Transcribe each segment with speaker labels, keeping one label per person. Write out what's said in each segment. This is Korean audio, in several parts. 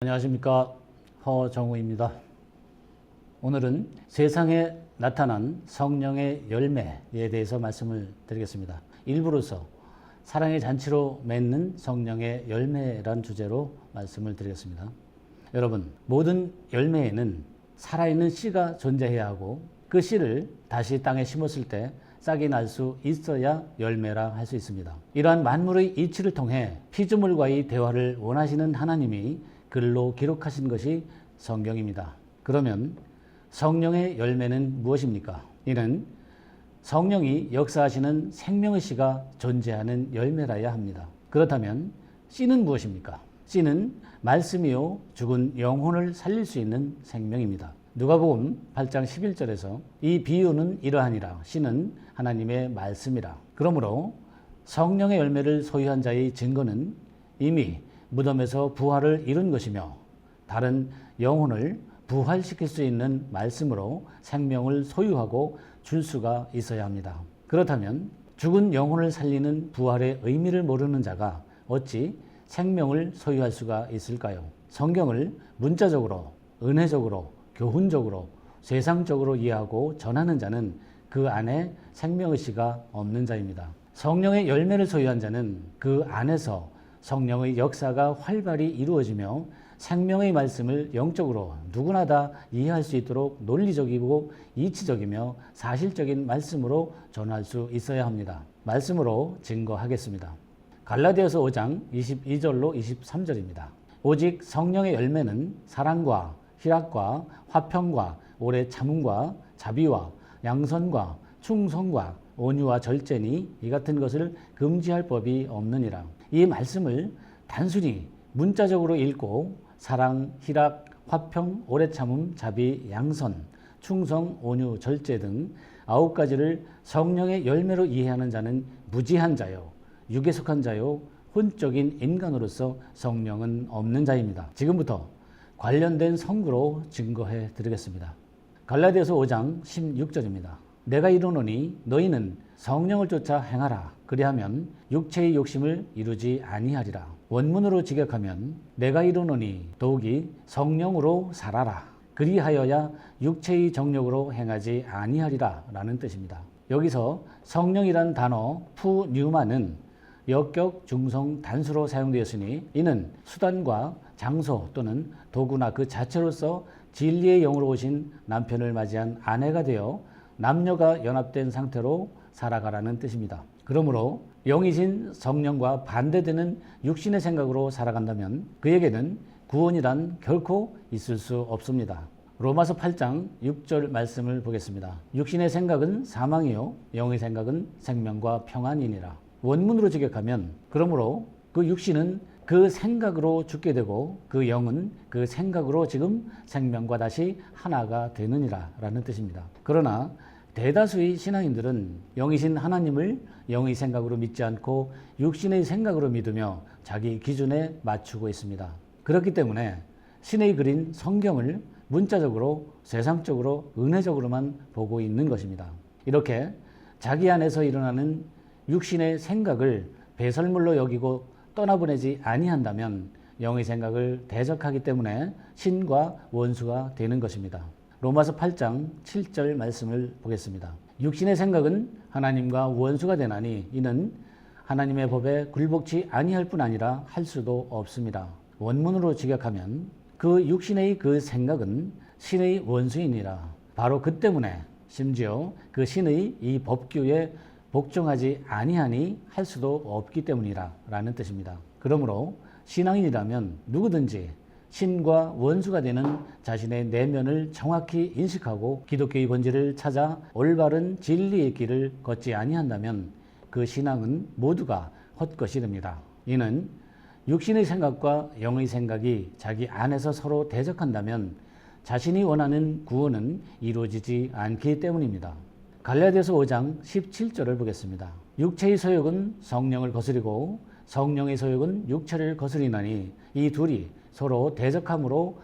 Speaker 1: 안녕하십니까, 허정우입니다. 오늘은 세상에 나타난 성령의 열매에 대해서 말씀을 드리겠습니다. 일부로서 사랑의 잔치로 맺는 성령의 열매란 주제로 말씀을 드리겠습니다. 여러분, 모든 열매에는 살아있는 씨가 존재해야 하고 그 씨를 다시 땅에 심었을 때 싹이 날 수 있어야 열매라 할 수 있습니다. 이러한 만물의 이치를 통해 피조물과의 대화를 원하시는 하나님이 글로 기록하신 것이 성경입니다. 그러면 성령의 열매는 무엇입니까? 이는 성령이 역사하시는 생명의 씨가 존재하는 열매라야 합니다. 그렇다면 씨는 무엇입니까? 씨는 말씀이요 죽은 영혼을 살릴 수 있는 생명입니다. 누가복음 8장 11절에서 이 비유는 이러하니라. 씨는 하나님의 말씀이라. 그러므로 성령의 열매를 소유한 자의 증거는 이미 무덤에서 부활을 이룬 것이며 다른 영혼을 부활시킬 수 있는 말씀으로 생명을 소유하고 줄 수가 있어야 합니다. 그렇다면 죽은 영혼을 살리는 부활의 의미를 모르는 자가 어찌 생명을 소유할 수가 있을까요? 성경을 문자적으로, 은혜적으로, 교훈적으로, 세상적으로 이해하고 전하는 자는 그 안에 생명의 씨가 없는 자입니다. 성령의 열매를 소유한 자는 그 안에서 성령의 역사가 활발히 이루어지며 생명의 말씀을 영적으로 누구나 다 이해할 수 있도록 논리적이고 이치적이며 사실적인 말씀으로 전할 수 있어야 합니다. 말씀으로 증거하겠습니다. 갈라디아서 5장 22절로 23절입니다. 오직 성령의 열매는 사랑과 희락과 화평과 오래 참음과 자비와 양선과 충성과 온유와 절제니 이 같은 것을 금지할 법이 없느니라. 이 말씀을 단순히 문자적으로 읽고 사랑, 희락, 화평, 오래 참음, 자비, 양선, 충성, 온유, 절제 등 9가지를 성령의 열매로 이해하는 자는 무지한 자요, 육에 속한 자요, 혼적인 인간으로서 성령은 없는 자입니다. 지금부터 관련된 성구로 증거해 드리겠습니다. 갈라디아서 5장 16절입니다. 내가 이르노니 너희는 성령을 쫓아 행하라. 그리하면 육체의 욕심을 이루지 아니하리라. 원문으로 직역하면 내가 이르노니 더욱이 성령으로 살아라. 그리하여야 육체의 정욕으로 행하지 아니하리라 라는 뜻입니다. 여기서 성령이란 단어 푸뉴마는 역격, 중성, 단수로 사용되었으니 이는 수단과 장소 또는 도구나 그 자체로서 진리의 영으로 오신 남편을 맞이한 아내가 되어 남녀가 연합된 상태로 살아가라는 뜻입니다. 그러므로 영이신 성령과 반대되는 육신의 생각으로 살아간다면 그에게는 구원이란 결코 있을 수 없습니다. 로마서 8장 6절 말씀을 보겠습니다. 육신의 생각은 사망이요 영의 생각은 생명과 평안이니라. 원문으로 직역하면 그러므로 그 육신은 그 생각으로 죽게 되고 그 영은 그 생각으로 지금 생명과 다시 하나가 되느니라 라는 뜻입니다. 그러나 대다수의 신앙인들은 영이신 하나님을 영의 생각으로 믿지 않고 육신의 생각으로 믿으며 자기 기준에 맞추고 있습니다. 그렇기 때문에 신의 글인 성경을 문자적으로 세상적으로 은혜적으로만 보고 있는 것입니다. 이렇게 자기 안에서 일어나는 육신의 생각을 배설물로 여기고 떠나보내지 아니한다면 영의 생각을 대적하기 때문에 신과 원수가 되는 것입니다. 로마서 8장 7절 말씀을 보겠습니다. 육신의 생각은 하나님과 원수가 되나니 이는 하나님의 법에 굴복치 아니할 뿐 아니라 할 수도 없습니다. 원문으로 직역하면 그 육신의 그 생각은 신의 원수이니라. 바로 그 때문에 심지어 그 신의 이 법규에 복종하지 아니하니 할 수도 없기 때문이라 라는 뜻입니다. 그러므로 신앙인이라면 누구든지 신과 원수가 되는 자신의 내면을 정확히 인식하고 기독교의 본질을 찾아 올바른 진리의 길을 걷지 아니한다면 그 신앙은 모두가 헛것이 됩니다. 이는 육신의 생각과 영의 생각이 자기 안에서 서로 대적한다면 자신이 원하는 구원은 이루어지지 않기 때문입니다. 갈라디아서 5장 17절을 보겠습니다. 육체의 소욕은 성령을 거스리고 성령의 소욕은 육체를 거스리나니 이 둘이 서로 대적함으로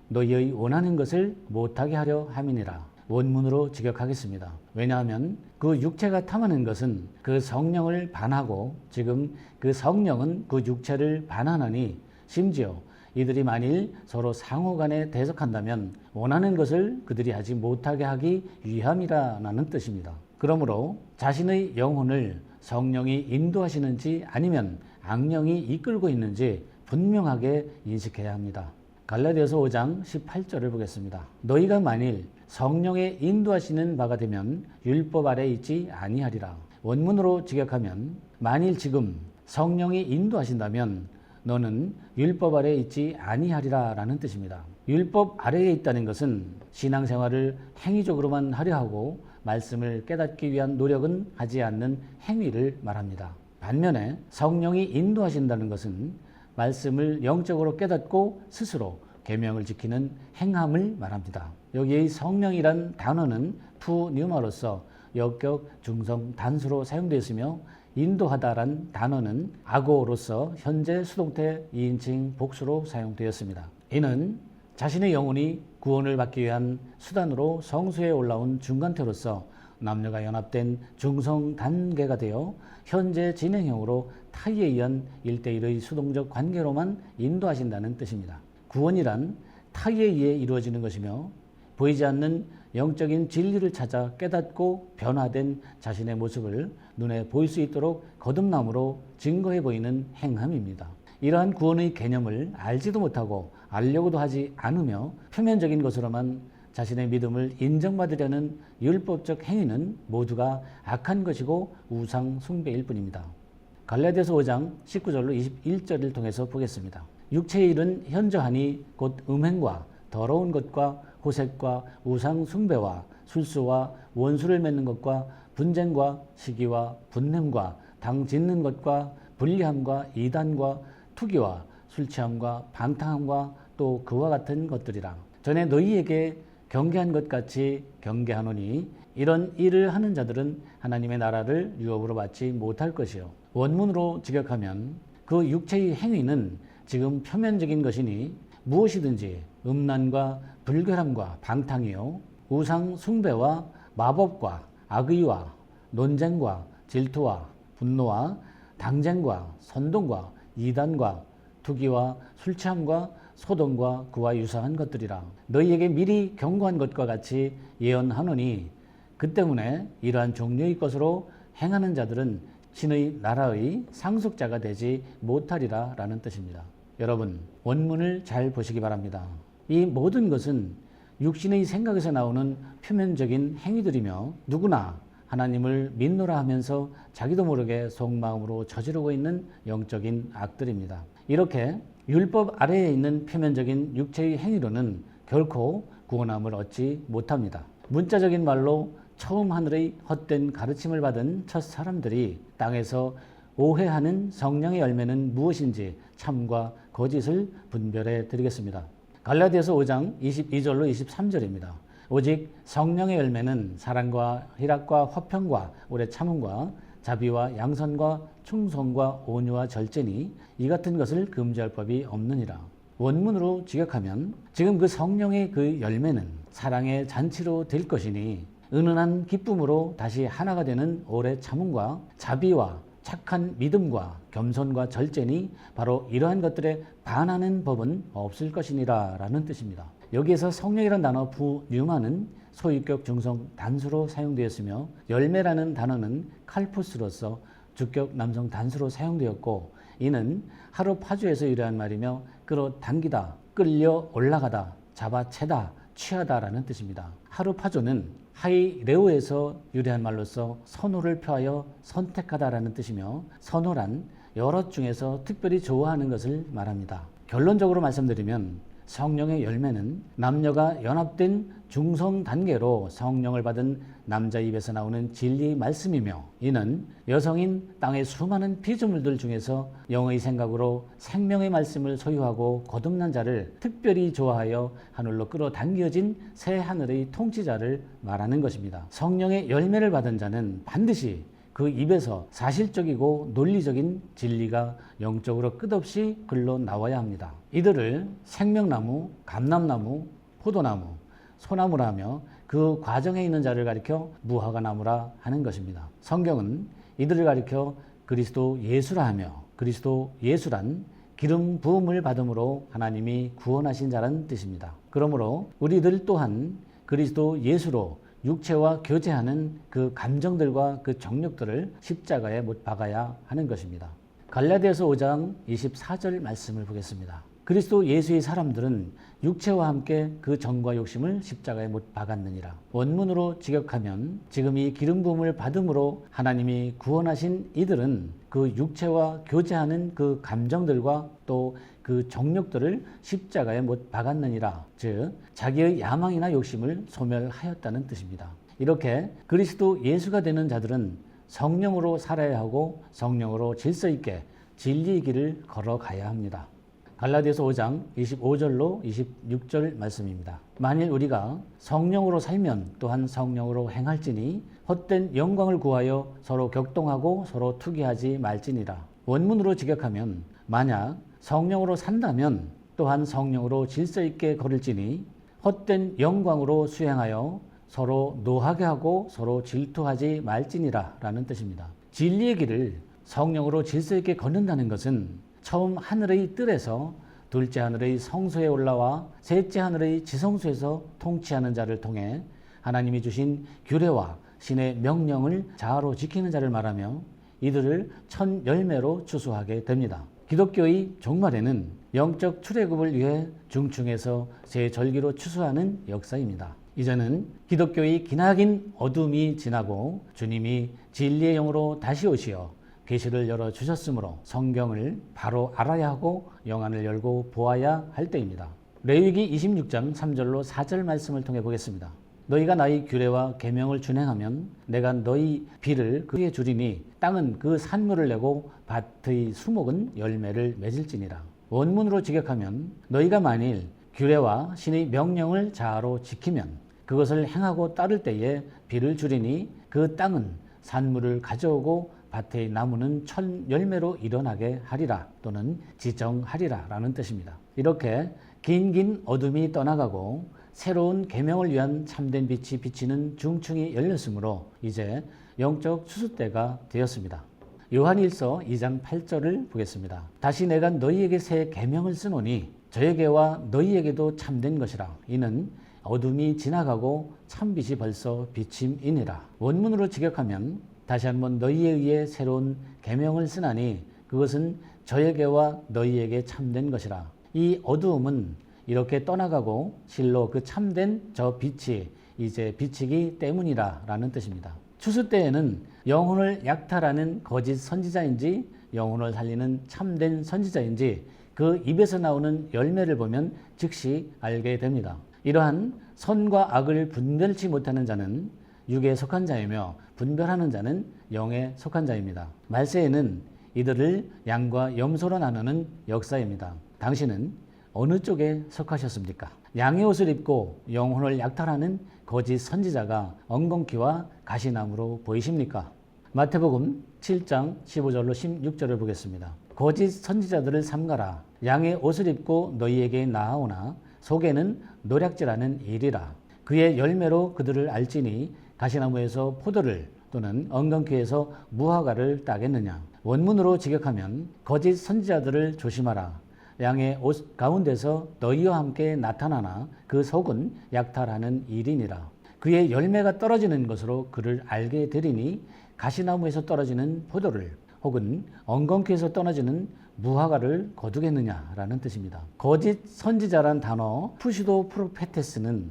Speaker 1: 너희의 원하는 것을 못하게 하려 함이니라. 원문으로 직역하겠습니다. 왜냐하면 그 육체가 탐하는 것은 그 성령을 반하고 지금 그 성령은 그 육체를 반하나니 심지어 이들이 만일 서로 상호간에 대적한다면 원하는 것을 그들이 하지 못하게 하기 위함이라는 뜻입니다. 그러므로 자신의 영혼을 성령이 인도하시는지 아니면 악령이 이끌고 있는지 분명하게 인식해야 합니다. 갈라디아서 5장 18절을 보겠습니다. 너희가 만일 성령의 인도하시는 바가 되면 율법 아래 있지 아니하리라. 원문으로 직역하면 만일 지금 성령이 인도하신다면 너는 율법 아래에 있지 아니하리라 라는 뜻입니다. 율법 아래에 있다는 것은 신앙생활을 행위적으로만 하려 하고 말씀을 깨닫기 위한 노력은 하지 않는 행위를 말합니다. 반면에 성령이 인도하신다는 것은 말씀을 영적으로 깨닫고 스스로 계명을 지키는 행함을 말합니다. 여기의 성령이란 단어는 푸뉴마로서 역격, 중성, 단수로 사용되었으며 인도하다란 단어는 아고로서 현재 수동태 2인칭 복수로 사용되었습니다. 이는 자신의 영혼이 구원을 받기 위한 수단으로 성수에 올라온 중간태로서 남녀가 연합된 중성 단계가 되어 현재 진행형으로 타의에 의한 1대1의 수동적 관계로만 인도하신다는 뜻입니다. 구원이란 타의에 의해 이루어지는 것이며 보이지 않는 영적인 진리를 찾아 깨닫고 변화된 자신의 모습을 눈에 보일 수 있도록 거듭남으로 증거해 보이는 행함입니다. 이러한 구원의 개념을 알지도 못하고 알려고도 하지 않으며 표면적인 것으로만 자신의 믿음을 인정받으려는 율법적 행위는 모두가 악한 것이고 우상 숭배일 뿐입니다. 갈라디아서 5장 19절로 21절을 통해서 보겠습니다. 육체의 일은 현저하니 곧 음행과 더러운 것과 호색과 우상 숭배와 술수와 원수를 맺는 것과 분쟁과 시기와 분냄과 당 짓는 것과 불리함과 이단과 투기와 술취함과 방탕함과 또 그와 같은 것들이라. 전에 너희에게 경계한 것 같이 경계하노니 이런 일을 하는 자들은 하나님의 나라를 유업으로 받지 못할 것이요. 원문으로 직역하면 그 육체의 행위는 지금 표면적인 것이니 무엇이든지 음란과 불결함과 방탕이요 우상 숭배와 마법과 악의와 논쟁과 질투와 분노와 당쟁과 선동과 이단과 투기와 술취함과 소동과 그와 유사한 것들이라. 너희에게 미리 경고한 것과 같이 예언하노니 그 때문에 이러한 종류의 것으로 행하는 자들은 신의 나라의 상속자가 되지 못하리라 라는 뜻입니다. 여러분, 원문을 잘 보시기 바랍니다. 이 모든 것은 육신의 생각에서 나오는 표면적인 행위들이며 누구나 하나님을 믿노라 하면서 자기도 모르게 속마음으로 저지르고 있는 영적인 악들입니다. 이렇게 율법 아래에 있는 표면적인 육체의 행위로는 결코 구원함을 얻지 못합니다. 문자적인 말로 처음 하늘의 헛된 가르침을 받은 첫 사람들이 땅에서 오해하는 성령의 열매는 무엇인지 참과 거짓을 분별해 드리겠습니다. 갈라디아서 5장 22절로 23절입니다. 오직 성령의 열매는 사랑과 희락과 화평과 오래 참음과 자비와 양선과 충성과 온유와 절제니 이 같은 것을 금지할 법이 없느니라. 원문으로 직역하면 지금 그 성령의 그 열매는 사랑의 잔치로 될 것이니 은은한 기쁨으로 다시 하나가 되는 오래 참음과 자비와 착한 믿음과 겸손과 절제니 바로 이러한 것들에 반하는 법은 없을 것이니라 라는 뜻입니다. 여기에서 성령이라는 단어 부뉴마는 소유격 중성 단수로 사용되었으며 열매라는 단어는 칼포스로서 주격 남성 단수로 사용되었고 이는 하루 파주에서 유래한 말이며 끌어당기다, 끌려 올라가다, 잡아채다, 취하다라는 뜻입니다. 하루 파조는 하이레오에서 유래한 말로서 선호를 표하여 선택하다라는 뜻이며 선호란 여럿 중에서 특별히 좋아하는 것을 말합니다. 결론적으로 말씀드리면 성령의 열매는 남녀가 연합된 중성 단계로 성령을 받은 남자 입에서 나오는 진리 말씀이며 이는 여성인 땅의 수많은 피조물들 중에서 영의 생각으로 생명의 말씀을 소유하고 거듭난 자를 특별히 좋아하여 하늘로 끌어당겨진 새 하늘의 통치자를 말하는 것입니다. 성령의 열매를 받은 자는 반드시 그 입에서 사실적이고 논리적인 진리가 영적으로 끝없이 글러 나와야 합니다. 이들을 생명나무, 감람나무, 포도나무, 소나무라 하며 그 과정에 있는 자를 가리켜 무화과나무라 하는 것입니다. 성경은 이들을 가리켜 그리스도 예수라 하며 그리스도 예수란 기름 부음을 받음으로 하나님이 구원하신 자라는 뜻입니다. 그러므로 우리들 또한 그리스도 예수로 육체와 교제하는 그 감정들과 그 정욕들을 십자가에 못 박아야 하는 것입니다. 갈라디아서 5장 24절 말씀을 보겠습니다. 그리스도 예수의 사람들은 육체와 함께 그 정과 욕심을 십자가에 못 박았느니라. 원문으로 직역하면 지금 이 기름 부음을 받음으로 하나님이 구원하신 이들은 그 육체와 교제하는 그 감정들과 또 그 정욕들을 십자가에 못 박았느니라. 즉 자기의 야망이나 욕심을 소멸하였다는 뜻입니다. 이렇게 그리스도 예수가 되는 자들은 성령으로 살아야 하고 성령으로 질서 있게 진리의 길을 걸어가야 합니다. 갈라디아서 5장 25절로 26절 말씀입니다. 만일 우리가 성령으로 살면 또한 성령으로 행할지니 헛된 영광을 구하여 서로 격동하고 서로 투기하지 말지니라. 원문으로 직역하면 만약 성령으로 산다면 또한 성령으로 질서 있게 걸을지니 헛된 영광으로 수행하여 서로 노하게 하고 서로 질투하지 말지니라 라는 뜻입니다. 진리의 길을 성령으로 질서 있게 걷는다는 것은 처음 하늘의 뜰에서 둘째 하늘의 성소에 올라와 셋째 하늘의 지성소에서 통치하는 자를 통해 하나님이 주신 규례와 신의 명령을 자아로 지키는 자를 말하며 이들을 천 열매로 추수하게 됩니다. 기독교의 종말에는 영적 출애굽을 위해 중층에서 새 절기로 추수하는 역사입니다. 이제는 기독교의 기나긴 어둠이 지나고 주님이 진리의 영으로 다시 오시어 계시를 열어주셨으므로 성경을 바로 알아야 하고 영안을 열고 보아야 할 때입니다. 레위기 26장 3절로 4절 말씀을 통해 보겠습니다. 너희가 나의 규례와 계명을 준행하면 내가 너희 비를 그에 주리니 땅은 그 산물을 내고 밭의 수목은 열매를 맺을지니라. 원문으로 직역하면 너희가 만일 규례와 신의 명령을 자아로 지키면 그것을 행하고 따를 때에 비를 주리니 그 땅은 산물을 가져오고 밭의 나무는 천 열매로 일어나게 하리라 또는 지정하리라 라는 뜻입니다. 이렇게 긴 어둠이 떠나가고 새로운 계명을 위한 참된 빛이 비치는 중층이 열렸으므로 이제 영적 추수 때가 되었습니다. 요한일서 2장 8절을 보겠습니다. 다시 내가 너희에게 새 계명을 쓰노니 저에게와 너희에게도 참된 것이라. 이는 어둠이 지나가고 참빛이 벌써 비침이니라. 원문으로 직역하면 다시 한번 너희에 의해 새로운 계명을 쓰나니 그것은 저에게와 너희에게 참된 것이라. 이 어두움은 이렇게 떠나가고 실로 그 참된 저 빛이 이제 비치기 때문이라 라는 뜻입니다. 추수 때에는 영혼을 약탈하는 거짓 선지자인지 영혼을 살리는 참된 선지자인지 그 입에서 나오는 열매를 보면 즉시 알게 됩니다. 이러한 선과 악을 분별치 못하는 자는 육에 속한 자이며 분별하는 자는 영에 속한 자입니다. 말세에는 이들을 양과 염소로 나누는 역사입니다. 당신은 어느 쪽에 속하셨습니까? 양의 옷을 입고 영혼을 약탈하는 거짓 선지자가 엉겅퀴와 가시나무로 보이십니까? 마태복음 7장 15절로 16절을 보겠습니다. 거짓 선지자들을 삼가라. 양의 옷을 입고 너희에게 나아오나 속에는 노략질하는 일이라. 그의 열매로 그들을 알지니 가시나무에서 포도를 또는 엉겅퀴에서 무화과를 따겠느냐. 원문으로 직역하면 거짓 선지자들을 조심하라. 양의 옷 가운데서 너희와 함께 나타나나 그 속은 약탈하는 일이니라. 그의 열매가 떨어지는 것으로 그를 알게 되리니 가시나무에서 떨어지는 포도를 혹은 엉겅퀴에서 떨어지는 무화과를 거두겠느냐라는 뜻입니다. 거짓 선지자란 단어 푸시도 프로페테스는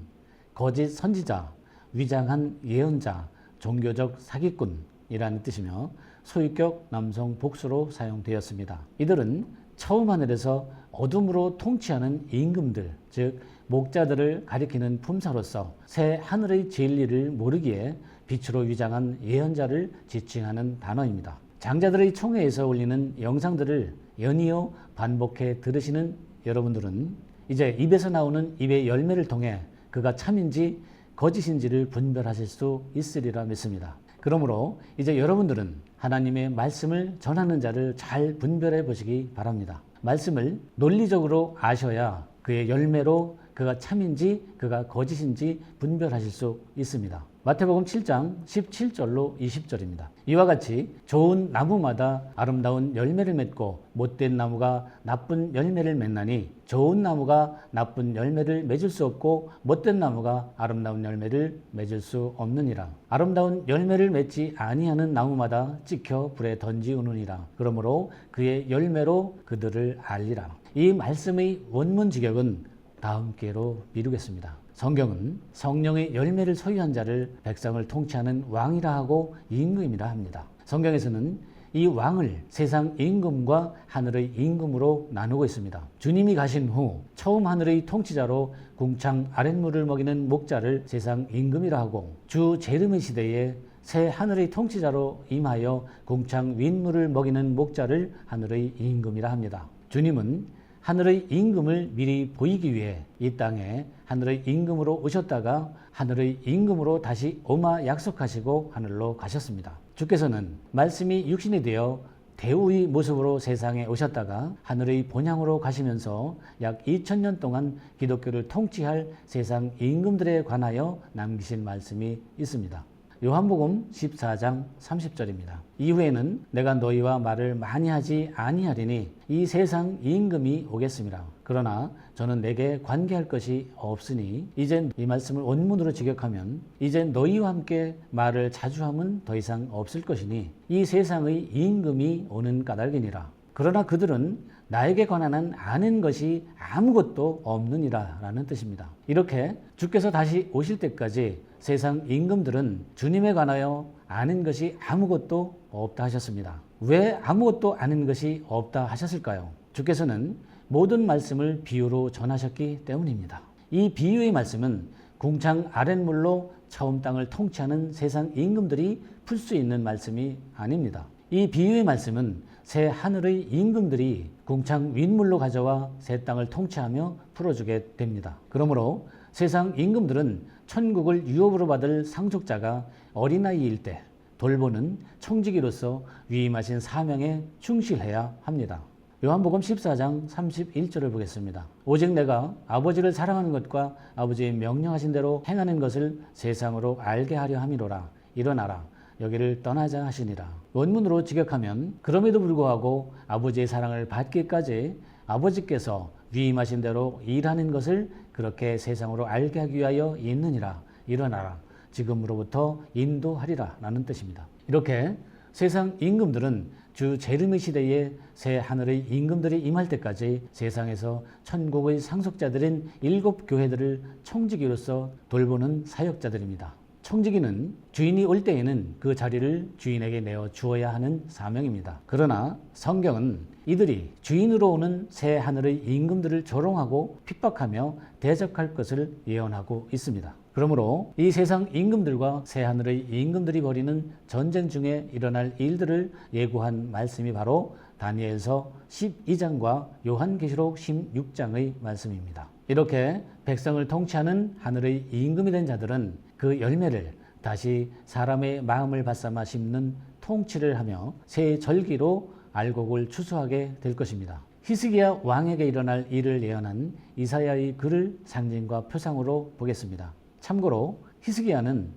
Speaker 1: 거짓 선지자, 위장한 예언자, 종교적 사기꾼이라는 뜻이며 소유격 남성 복수로 사용되었습니다. 이들은 처음 하늘에서 어둠으로 통치하는 임금들, 즉 목자들을 가리키는 품사로서 새 하늘의 진리를 모르기에 빛으로 위장한 예언자를 지칭하는 단어입니다. 장자들의 총회에서 올리는 영상들을 연이어 반복해 들으시는 여러분들은 이제 입에서 나오는 입의 열매를 통해 그가 참인지 거짓인지를 분별하실 수 있으리라 믿습니다. 그러므로 이제 여러분들은 하나님의 말씀을 전하는 자를 잘 분별해 보시기 바랍니다. 말씀을 논리적으로 아셔야 그의 열매로 그가 참인지 그가 거짓인지 분별하실 수 있습니다. 마태복음 7장 17절로 20절입니다. 이와 같이 좋은 나무마다 아름다운 열매를 맺고 못된 나무가 나쁜 열매를 맺나니 좋은 나무가 나쁜 열매를 맺을 수 없고 못된 나무가 아름다운 열매를 맺을 수 없느니라. 아름다운 열매를 맺지 아니하는 나무마다 찍혀 불에 던지우느니라. 그러므로 그의 열매로 그들을 알리라. 이 말씀의 원문 직역은 다음 기회로 미루겠습니다. 성경은 성령의 열매를 소유한 자를 백성을 통치하는 왕이라 하고 임금이라 합니다. 성경에서는 이 왕을 세상 임금과 하늘의 임금으로 나누고 있습니다. 주님이 가신 후 처음 하늘의 통치자로 궁창 아랫물을 먹이는 목자를 세상 임금이라 하고 주 제르미 시대에 새 하늘의 통치자로 임하여 궁창 윗물을 먹이는 목자를 하늘의 임금이라 합니다. 주님은 하늘의 임금을 미리 보이기 위해 이 땅에 하늘의 임금으로 오셨다가 하늘의 임금으로 다시 오마 약속하시고 하늘로 가셨습니다. 주께서는 말씀이 육신이 되어 대우의 모습으로 세상에 오셨다가 하늘의 본향으로 가시면서 약 2000년 동안 기독교를 통치할 세상 임금들에 관하여 남기신 말씀이 있습니다. 요한복음 14장 30절입니다. 이후에는 내가 너희와 말을 많이 하지 아니하리니 이 세상 임금이 오겠습니다. 그러나 저는 내게 관계할 것이 없으니 이젠 이 말씀을 원문으로 직역하면 이제 너희와 함께 말을 자주 함은 더 이상 없을 것이니 이 세상의 임금이 오는 까닭이니라. 그러나 그들은 나에게 관한 아는 것이 아무것도 없느니라 라는 뜻입니다. 이렇게 주께서 다시 오실 때까지 세상 임금들은 주님에 관하여 아는 것이 아무것도 없다 하셨습니다. 왜 아무것도 아는 것이 없다 하셨을까요? 주께서는 모든 말씀을 비유로 전하셨기 때문입니다. 이 비유의 말씀은 궁창 아랫물로 처음 땅을 통치하는 세상 임금들이 풀 수 있는 말씀이 아닙니다. 이 비유의 말씀은 새 하늘의 임금들이 궁창 윗물로 가져와 새 땅을 통치하며 풀어주게 됩니다. 그러므로 세상 임금들은 천국을 유업으로 받을 상속자가 어린아이일 때 돌보는 청지기로서 위임하신 사명에 충실해야 합니다. 요한복음 14장 31절을 보겠습니다. 오직 내가 아버지를 사랑하는 것과 아버지의 명령하신 대로 행하는 것을 세상으로 알게 하려 함이로라. 일어나라. 여기를 떠나자 하시니라. 원문으로 직역하면 그럼에도 불구하고 아버지의 사랑을 받기까지 아버지께서 위임하신 대로 일하는 것을 그렇게 세상으로 알게 하기 위하여 있느니라. 일어나라. 지금으로부터 인도하리라 라는 뜻입니다. 이렇게 세상 임금들은 주 제르미 시대에 새 하늘의 임금들이 임할 때까지 세상에서 천국의 상속자들인 7 교회들을 청지기로서 돌보는 사역자들입니다. 청지기는 주인이 올 때에는 그 자리를 주인에게 내어 주어야 하는 사명입니다. 그러나 성경은 이들이 주인으로 오는 새 하늘의 임금들을 조롱하고 핍박하며 대적할 것을 예언하고 있습니다. 그러므로 이 세상 임금들과 새 하늘의 임금들이 벌이는 전쟁 중에 일어날 일들을 예고한 말씀이 바로 다니엘서 12장과 요한계시록 16장의 말씀입니다. 이렇게 백성을 통치하는 하늘의 임금이 된 자들은 그 열매를 다시 사람의 마음을 받삼아 심는 통치를 하며 새 절기로 알곡을 추수하게 될 것입니다. 히스기야 왕에게 일어날 일을 예언한 이사야의 글을 상징과 표상으로 보겠습니다. 참고로 히스기야는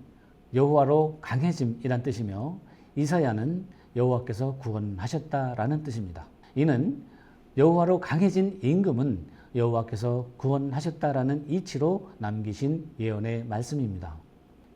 Speaker 1: 여호와로 강해짐이란 뜻이며 이사야는 여호와께서 구원하셨다라는 뜻입니다. 이는 여호와로 강해진 임금은 여호와께서 구원하셨다라는 이치로 남기신 예언의 말씀입니다.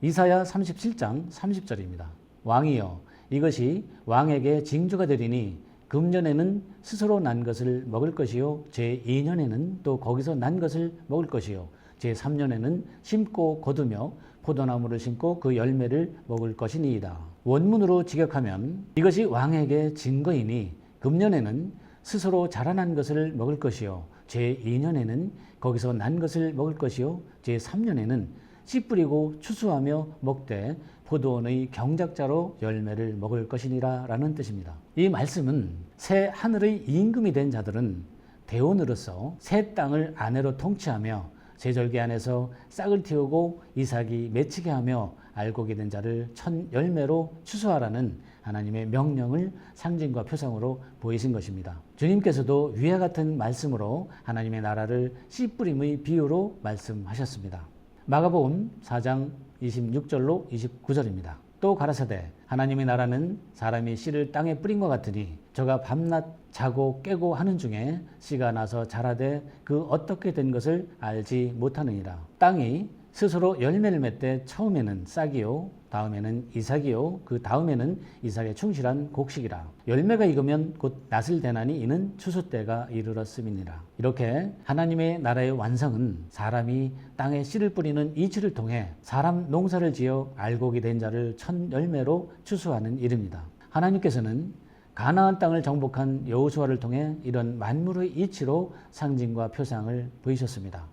Speaker 1: 이사야 37장 30절입니다. 왕이여 이것이 왕에게 징조가 되리니 금년에는 스스로 난 것을 먹을 것이요 제2년에는 또 거기서 난 것을 먹을 것이요 제3년에는 심고 거두며 포도나무를 심고 그 열매를 먹을 것이니이다. 원문으로 직역하면 이것이 왕에게 증거이니 금년에는 스스로 자라난 것을 먹을 것이요 제2년에는 거기서 난 것을 먹을 것이요 제3년에는 씨 뿌리고 추수하며 먹되 포도원의 경작자로 열매를 먹을 것이니라 라는 뜻입니다. 이 말씀은 새 하늘의 임금이 된 자들은 대원으로서 새 땅을 아내로 통치하며 새 절기 안에서 싹을 틔우고 이삭이 맺히게 하며 알곡이 된 자를 천 열매로 추수하라는 하나님의 명령을 상징과 표상으로 보이신 것입니다. 주님께서도 위와 같은 말씀으로 하나님의 나라를 씨 뿌림의 비유로 말씀하셨습니다. 마가복음 4장 26절로 29절입니다. 또 가라사대 하나님의 나라는 사람이 씨를 땅에 뿌린 것 같으니 저가 밤낮 자고 깨고 하는 중에 씨가 나서 자라되 그 어떻게 된 것을 알지 못하느니라. 땅이 스스로 열매를 맺되 처음에는 싹이요 다음에는 이삭이요 그 다음에는 이삭의 충실한 곡식이라. 열매가 익으면 곧 낫을 대나니 이는 추수 때가 이르렀음이니라. 이렇게 하나님의 나라의 완성은 사람이 땅에 씨를 뿌리는 이치를 통해 사람 농사를 지어 알곡이 된 자를 첫 열매로 추수하는 일입니다. 하나님께서는 가나안 땅을 정복한 여호수아를 통해 이런 만물의 이치로 상징과 표상을 보이셨습니다.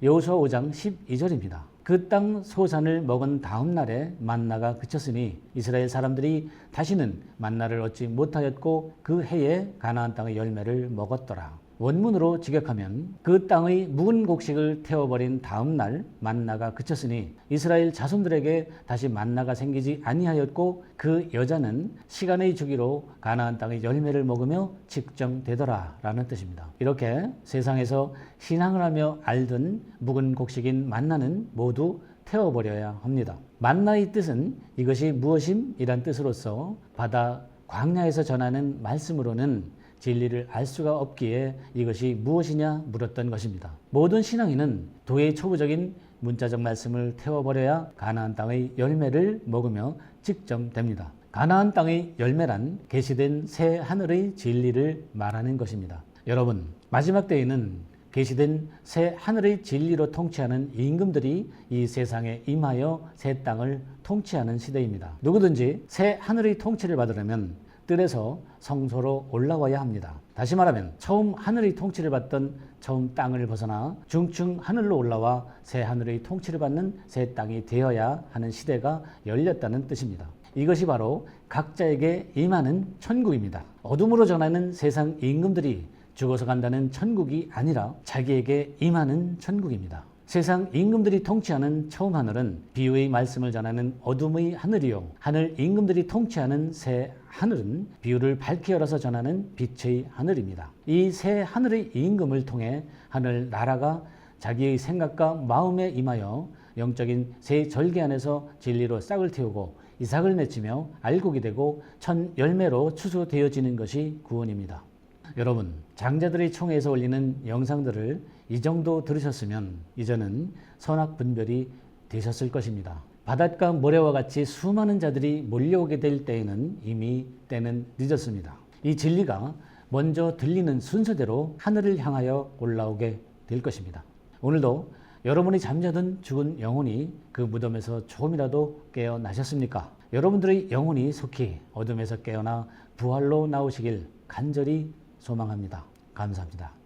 Speaker 1: 여호수아 5장 12절입니다. 그 땅 소산을 먹은 다음 날에 만나가 그쳤으니 이스라엘 사람들이 다시는 만나를 얻지 못하였고 그 해에 가나안 땅의 열매를 먹었더라. 원문으로 직역하면 그 땅의 묵은 곡식을 태워버린 다음 날 만나가 그쳤으니 이스라엘 자손들에게 다시 만나가 생기지 아니하였고 그 여자는 시간의 주기로 가나안 땅의 열매를 먹으며 측정되더라 라는 뜻입니다. 이렇게 세상에서 신앙을 하며 알던 묵은 곡식인 만나는 모두 태워버려야 합니다. 만나의 뜻은 이것이 무엇임이란 뜻으로서 바다 광야에서 전하는 말씀으로는 진리를 알 수가 없기에 이것이 무엇이냐 물었던 것입니다. 모든 신앙인은 도의 초보적인 문자적 말씀을 태워버려야 가나안 땅의 열매를 먹으며 측정됩니다. 가나안 땅의 열매란 계시된 새 하늘의 진리를 말하는 것입니다. 여러분, 마지막 때에는 계시된 새 하늘의 진리로 통치하는 임금들이 이 세상에 임하여 새 땅을 통치하는 시대입니다. 누구든지 새 하늘의 통치를 받으려면 뜰에서 성소로 올라와야 합니다. 다시 말하면 처음 하늘의 통치를 받던 처음 땅을 벗어나 중층 하늘로 올라와 새 하늘의 통치를 받는 새 땅이 되어야 하는 시대가 열렸다는 뜻입니다. 이것이 바로 각자에게 임하는 천국입니다. 어둠으로 전하는 세상 임금들이 죽어서 간다는 천국이 아니라 자기에게 임하는 천국입니다. 세상 임금들이 통치하는 처음 하늘은 비유의 말씀을 전하는 어둠의 하늘이요 하늘 임금들이 통치하는 새 하늘은 비유를 밝히 열어서 전하는 빛의 하늘입니다. 이 새 하늘의 임금을 통해 하늘 나라가 자기의 생각과 마음에 임하여 영적인 새 절개 안에서 진리로 싹을 틔우고 이삭을 맺히며 알곡이 되고 첫 열매로 추수되어지는 것이 구원입니다. 여러분, 장자들의 총회에서 올리는 영상들을 이 정도 들으셨으면 이제는 선악분별이 되셨을 것입니다. 바닷가 모래와 같이 수많은 자들이 몰려오게 될 때에는 이미 때는 늦었습니다. 이 진리가 먼저 들리는 순서대로 하늘을 향하여 올라오게 될 것입니다. 오늘도 여러분이 잠자던 죽은 영혼이 그 무덤에서 조금이라도 깨어나셨습니까? 여러분들의 영혼이 속히 어둠에서 깨어나 부활로 나오시길 간절히 소망합니다. 감사합니다.